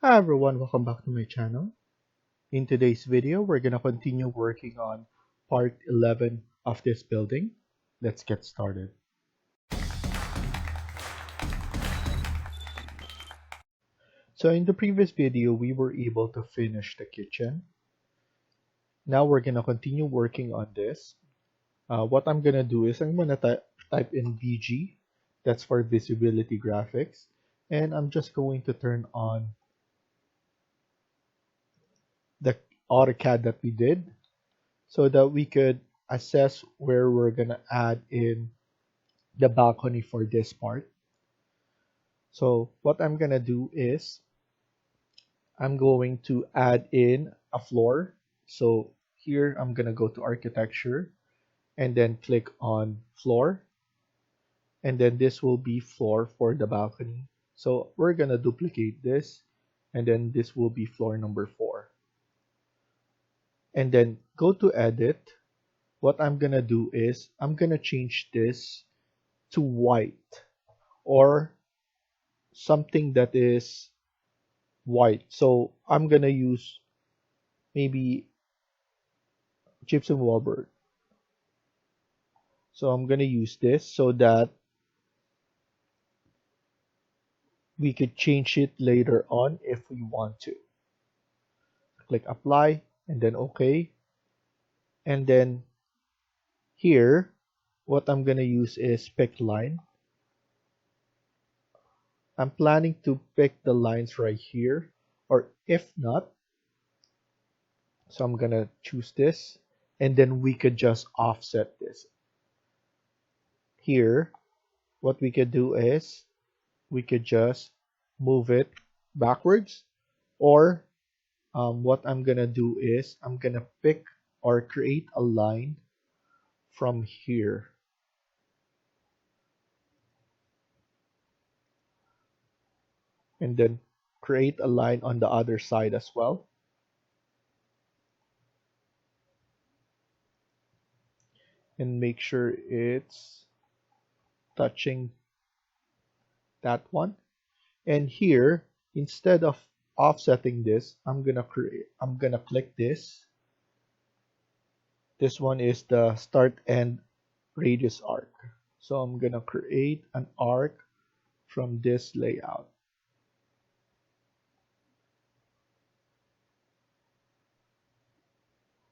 Hi everyone, welcome back to my channel. In today's video, we're gonna continue working on part 11 of this building. Let's get started. So in the previous video, we were able to finish the kitchen. Now we're gonna continue working on this. What I'm gonna do is I'm gonna type in VG, that's for visibility graphics, and I'm just going to turn on the AutoCAD that we did so that we could assess where we're gonna add in the balcony for this part. So what I'm gonna do is I'm going to add in a floor. So here I'm gonna go to architecture and then click on floor, and then this will be floor for the balcony. So we're gonna duplicate this, and then this will be floor number 4. And then go to edit. What I'm gonna do is I'm gonna change this to white or something that is white. So I'm gonna use maybe gypsum wallboard. So I'm gonna use this so that we could change it later on if we want to. Click apply and then OK. And then here, what I'm gonna use is pick line. I'm planning to pick the lines right here, or if not, so I'm gonna choose this, and then we could just offset this. Here, what we could do is we could just move it backwards, or what I'm gonna do is I'm gonna pick or create a line from here, and then create a line on the other side as well, and make sure it's touching that one. And here, instead of offsetting this, I'm gonna click this. This one is the start end radius arc. So I'm gonna create an arc from this layout.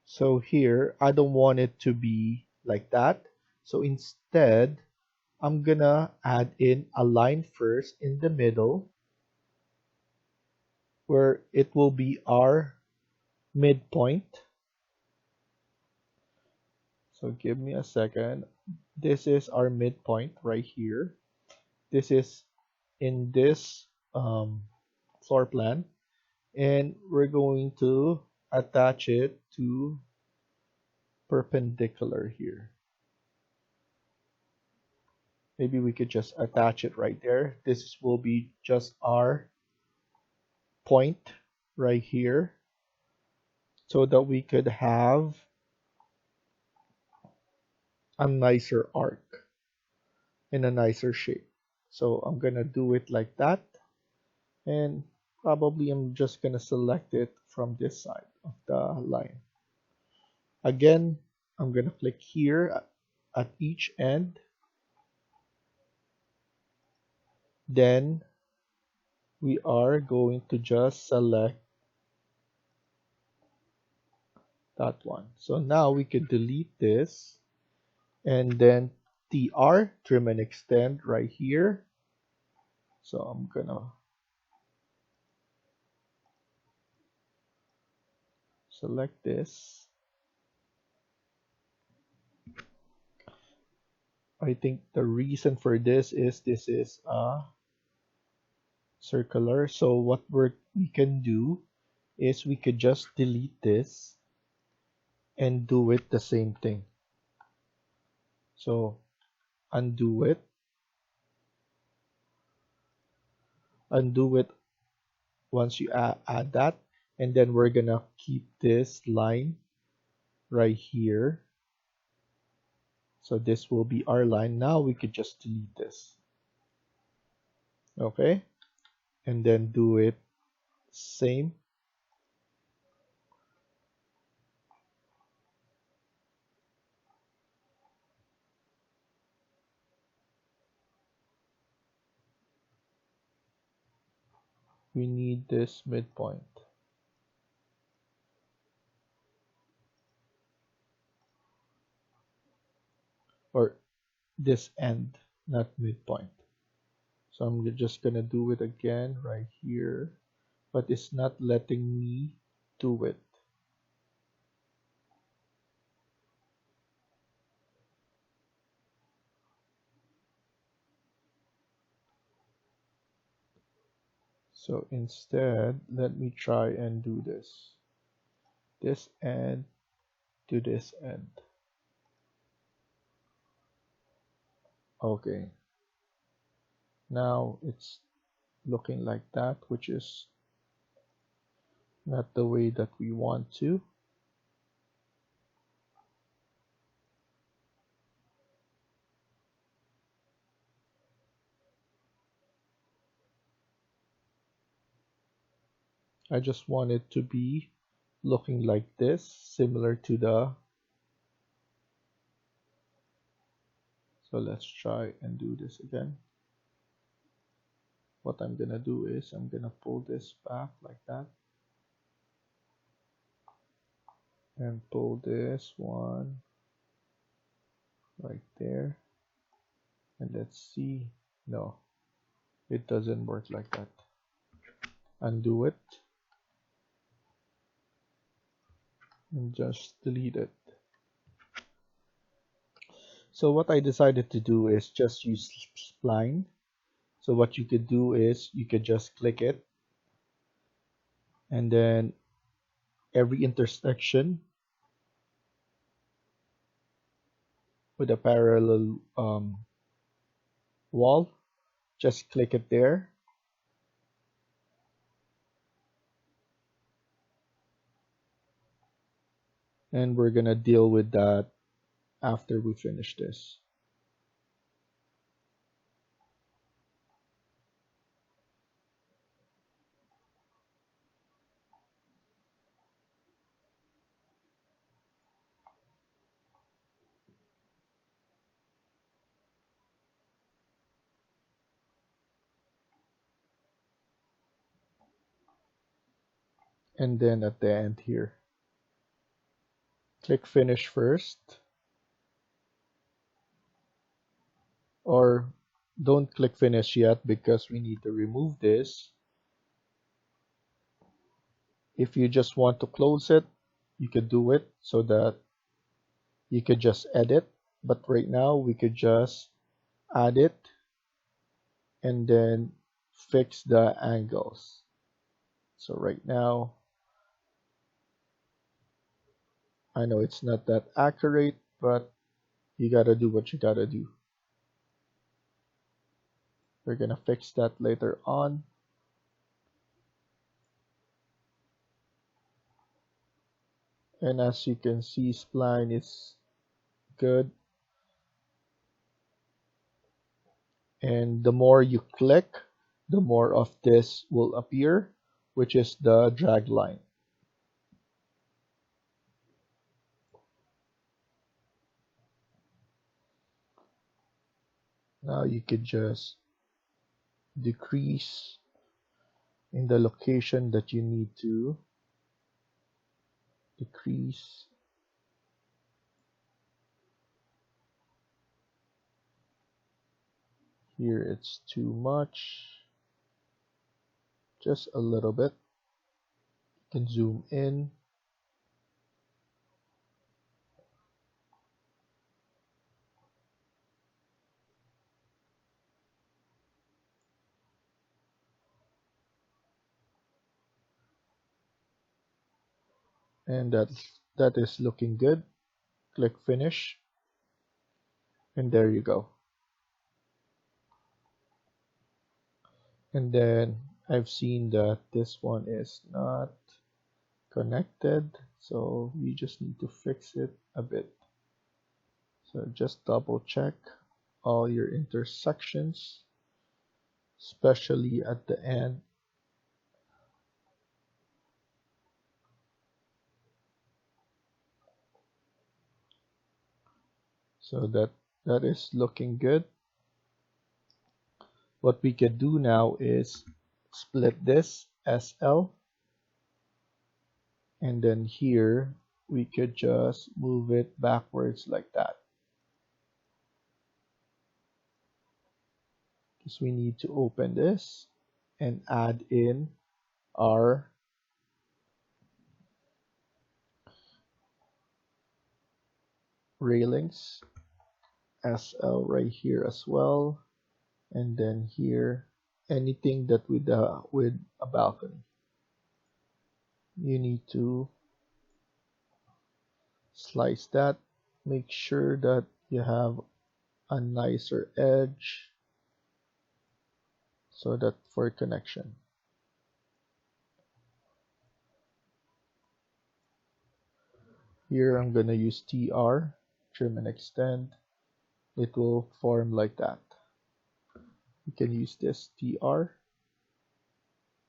So here, I don't want it to be like that. So instead, I'm gonna add in a line first in the middle where it will be our midpoint. So give me a second. This is our midpoint right here. This is in this floor plan, and we're going to attach it to perpendicular here. Maybe we could just attach it right there. This will be just our point right here so that we could have a nicer arc in a nicer shape. So I'm gonna do it like that, and probably I'm just gonna select it from this side of the line. Again, I'm gonna click here at each end, then we are going to just select that one. So now we can delete this, and then TR, trim and extend right here. So I'm gonna select this. I think the reason for this is circular. So what we can do is we could just delete this and do it the same thing. So undo it once you add that, and then we're gonna keep this line right here. So this will be our line. Now we could just delete this. Okay, and then do it Same. We need this midpoint, or this end, not midpoint. So I'm just gonna do it again right here, but it's not letting me do it. So instead, let me try and do this. This end to this end. Okay. Now it's looking like that, which is not the way that we want to. I just want it to be looking like this, similar to the. So let's try and do this again. What I'm gonna do is I'm gonna pull this back like that and pull this one right there, and let's see. No, it doesn't work like that. Undo it and just delete it. So what I decided to do is just use spline. So what you could do is you could just click it, and then every intersection with a parallel wall, just click it there. And we're gonna deal with that after we finish this. And then at the end here, click finish first, or don't click finish yet because we need to remove this. If you just want to close it, you could do it so that you could just edit, but right now we could just add it and then fix the angles. So right now, I know it's not that accurate, but you gotta do what you gotta do. We're gonna fix that later on. And as you can see, spline is good. And the more you click, the more of this will appear, which is the drag line. Now you could just decrease in the location that you need to decrease. Here it's too much. Just a little bit. You can zoom in. And that is looking good. Click finish. And there you go. And then I've seen that this one is not connected, so we just need to fix it a bit. So just double check all your intersections, especially at the end. So that is looking good. What we could do now is split this SL, and then here we could just move it backwards like that, because we need to open this and add in our railings, SL right here as well, and then here anything that with a balcony, you need to slice that. Make sure that you have a nicer edge so that for connection. Here I'm gonna use TR, trim and extend. It will form like that. You can use this TR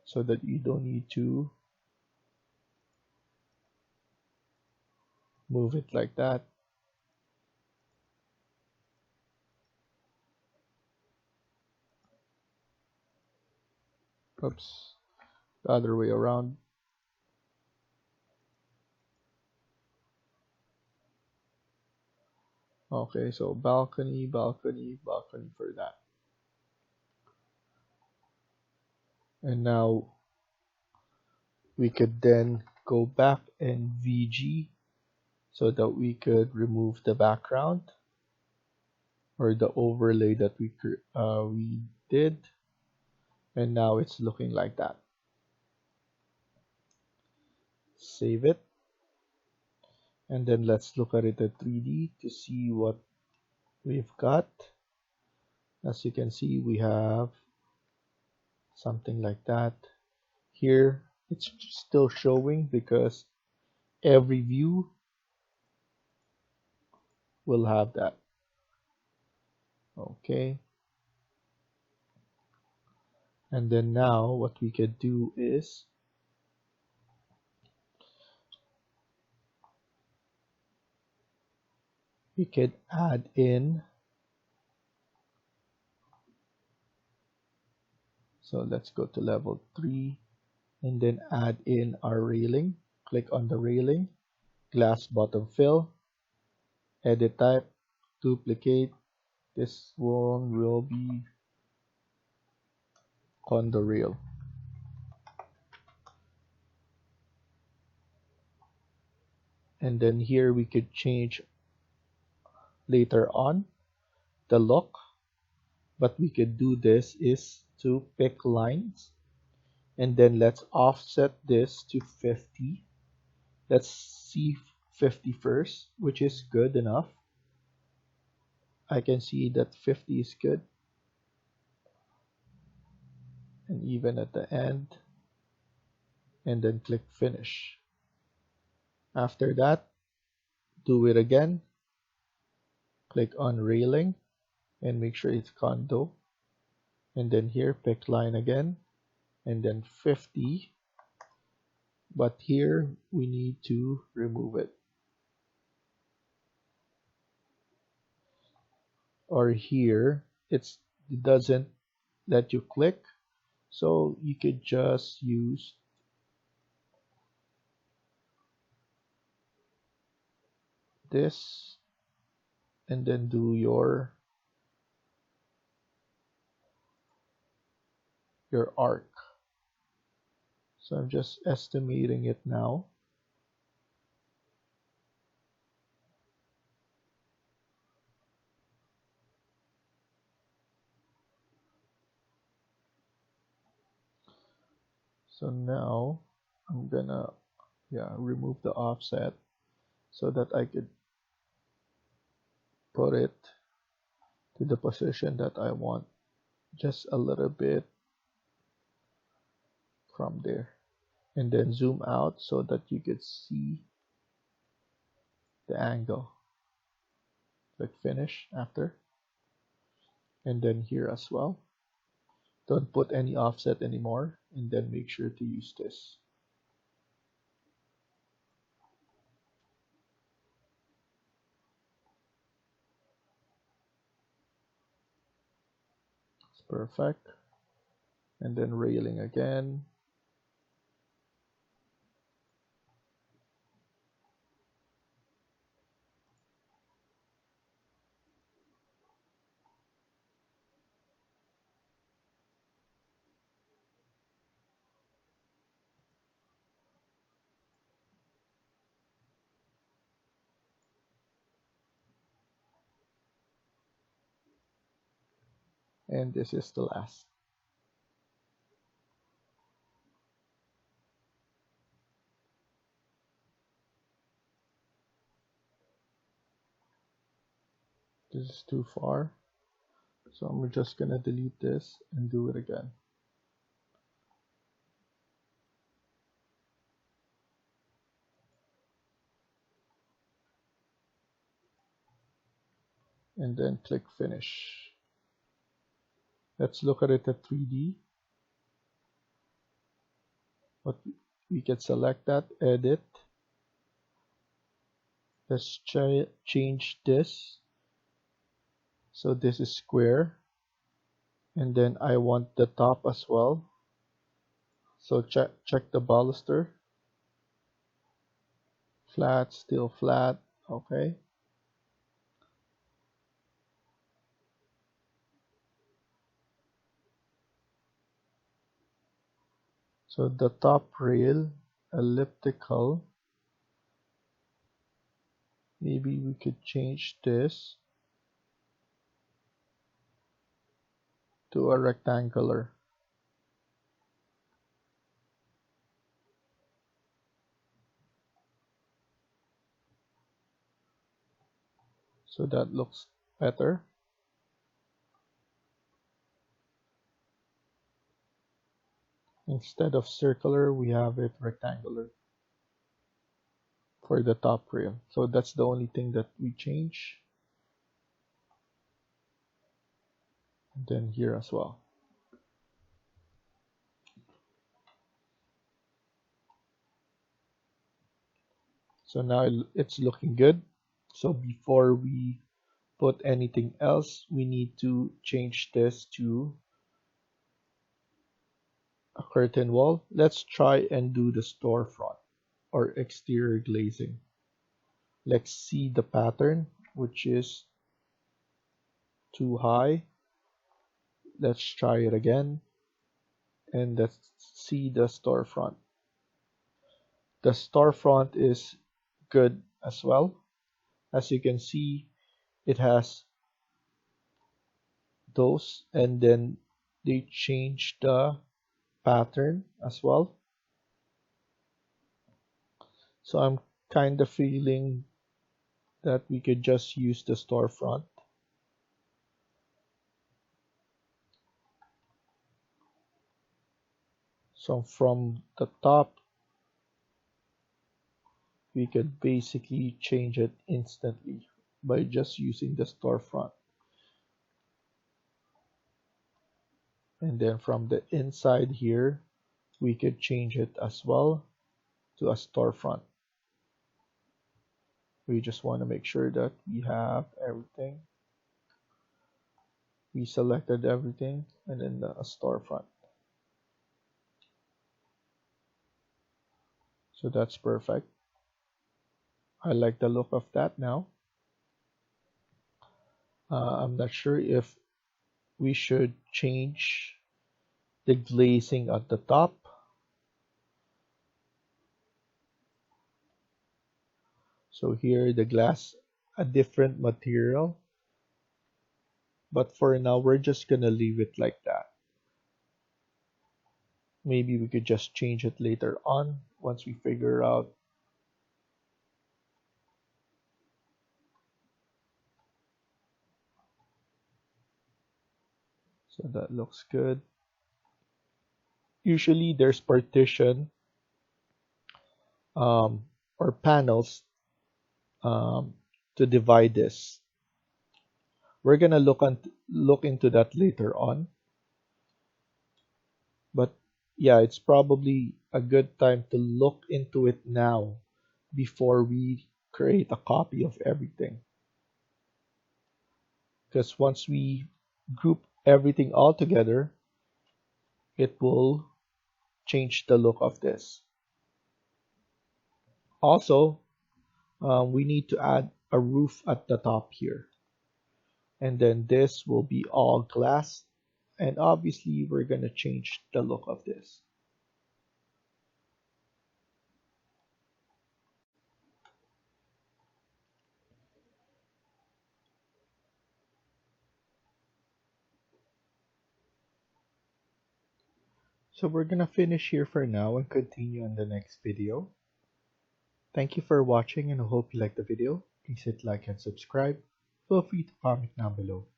so that you don't need to move it like that. Oops, the other way around. Okay, so balcony, balcony, balcony for that. And now we could then go back and VG so that we could remove the background or the overlay that we did, and now it's looking like that. Save it, and then let's look at it at 3D to see what we've got. As you can see, we have something like that. Here it's still showing because every view will have that. Okay, and then now what we could do is we could add in, so let's go to level 3 and then add in our railing. Click on the railing, glass bottom fill, edit type, duplicate. This one will be condo rail. And then here we could change later on the look, but we could do this is to pick lines, and then let's offset this to 50. Let's see 50 first, which is good enough. I can see that 50 is good, and even at the end, and then click finish. After that, do it again, click on railing and make sure it's condo, and then here pick line again, and then 50, but here we need to remove it, or here it doesn't let you click, so you could just use this and then do your arc. So I'm just estimating it now. So now I'm gonna remove the offset so that I could put it to the position that I want, just a little bit from there, and then zoom out so that you could see the angle. Click finish after, and then here as well. Don't put any offset anymore, and then make sure to use this. Perfect. And then railing again. And this is the last. This is too far. So I'm just gonna delete this and do it again. And then click finish. Let's look at it at 3D. What we can select that, edit. Let's change this. So this is square. And then I want the top as well. So check the baluster. Flat, still flat. Okay. So the top rail, elliptical. Maybe we could change this to a rectangular. So that looks better. Instead of circular, we have it rectangular for the top rail. So that's the only thing that we change. And then here as well. So now it's looking good. So before we put anything else, we need to change this to a curtain wall. Let's try and do the storefront or exterior glazing. Let's see the pattern, which is too high. Let's try it again. And let's see the storefront. The storefront is good as well. As you can see, it has those, and then they change the pattern as well. So I'm kind of feeling that we could just use the storefront. So from the top, we could basically change it instantly by just using the storefront. And then from the inside here, we could change it as well to a storefront. We just want to make sure that we have everything. We selected everything, and then a storefront. So that's perfect. I like the look of that now. I'm not sure if we should change the glazing at the top. So here the glass, a different material. But for now, we're just gonna leave it like that. Maybe we could just change it later on once we figure out. So that looks good. Usually there's partition or panels to divide this. We're gonna look into that later on. But yeah, it's probably a good time to look into it now before we create a copy of everything. Because once we group everything all together, it will change the look of this. Also, we need to add a roof at the top here. And then this will be all glass. And obviously, we're going to change the look of this. So we're going to finish here for now and continue on the next video. Thank you for watching and I hope you liked the video. Please hit like and subscribe. Feel free to comment down below.